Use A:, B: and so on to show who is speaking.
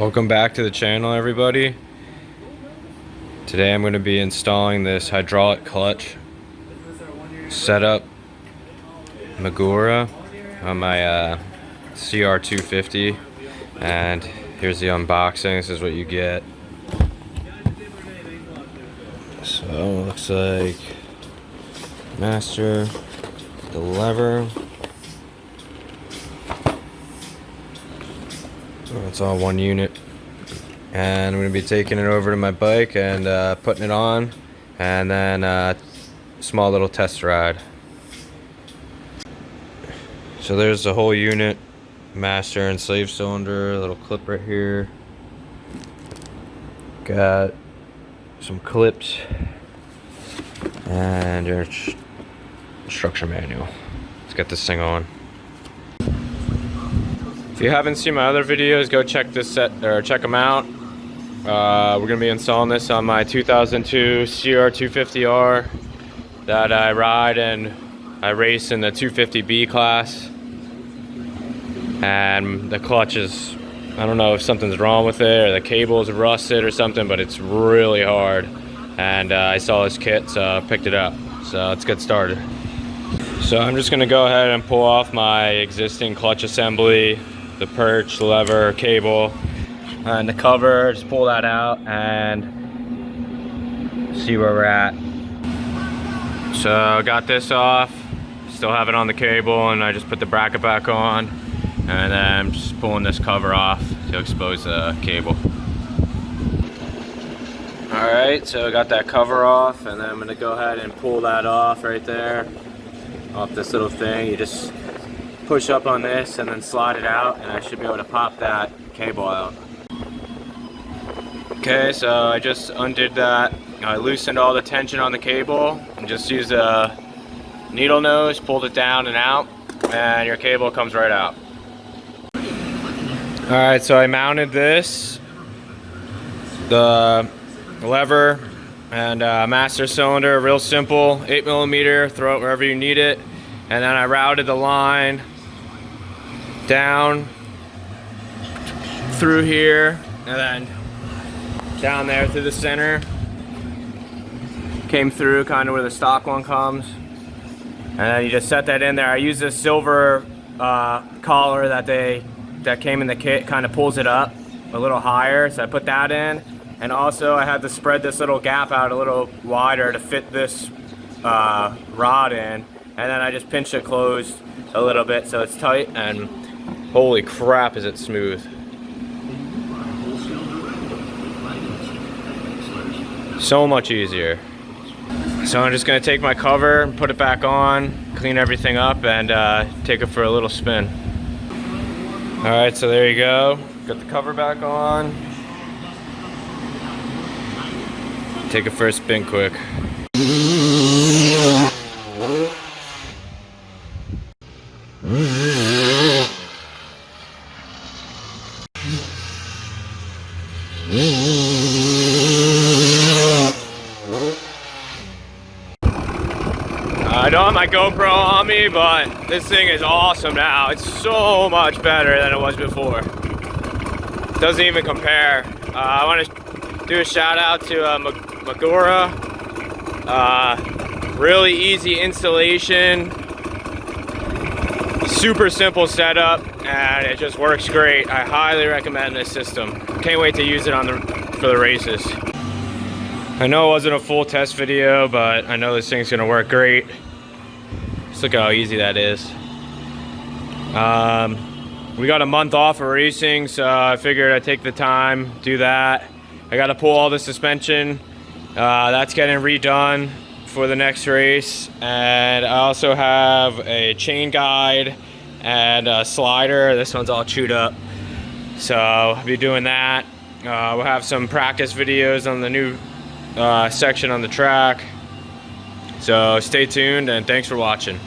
A: Welcome back to the channel, everybody. Today I'm going to be installing this hydraulic clutch setup magura on my CR250, and here's the unboxing. This is what you get. So it looks like master, the lever. It's all one unit, and I'm going to be taking it over to my bike and putting it on, and then a small little test ride. So there's the whole unit, master and slave cylinder, a little clip right here. Got some clips and your instruction manual. Let's get this thing on. If you haven't seen my other videos, go check them out. We're gonna be installing this on my 2002 CR250R that I ride and I race in the 250B class. And the clutch is, I don't know if something's wrong with it or the cable is rusted or something, but it's really hard. And I saw this kit, so I picked it up. So let's get started. So I'm just gonna go ahead and pull off my existing clutch assembly, the perch, lever, cable, and the cover. Just pull that out and see where we're at. So I got this off, still have it on the cable, and I just put the bracket back on, and then I'm just pulling this cover off to expose the cable. Alright, so I got that cover off, and then I'm going to go ahead and pull that off right there, off this little thing. You just push up on this and then slide it out, and I should be able to pop that cable out. Okay, so I just undid that. I loosened all the tension on the cable and just used a needle nose, pulled it down and out, and your cable comes right out. Alright, so I mounted this, the lever and master cylinder, real simple, 8mm, throw it wherever you need it, and then I routed the line down through here and then down there through the center, came through kind of where the stock one comes, and then you just set that in there. I use this silver collar that came in the kit, kind of pulls it up a little higher, so I put that in. And also I had to spread this little gap out a little wider to fit this rod in, and then I just pinched it closed a little bit so it's tight, and holy crap is it smooth. So much easier. So I'm just going to take my cover and put it back on, clean everything up, and take it for a little spin. Alright, so there you go. Got the cover back on. Take it for a spin quick. I don't have my GoPro on me, but this thing is awesome now. It's so much better than it was before. Doesn't even compare. I want to do a shout out to magura. Really easy installation, super simple setup, and it just works great. I highly recommend this system. Can't wait to use it for the races. I know it wasn't a full test video, but I know this thing's gonna work great. Just look how easy that is. We got a month off of racing, so I figured I'd take the time, do that. I got to pull all the suspension. That's getting redone for the next race. And I also have a chain guide and a slider. This one's all chewed up, so I'll be doing that. We'll have some practice videos on the new section on the track. So stay tuned, and thanks for watching.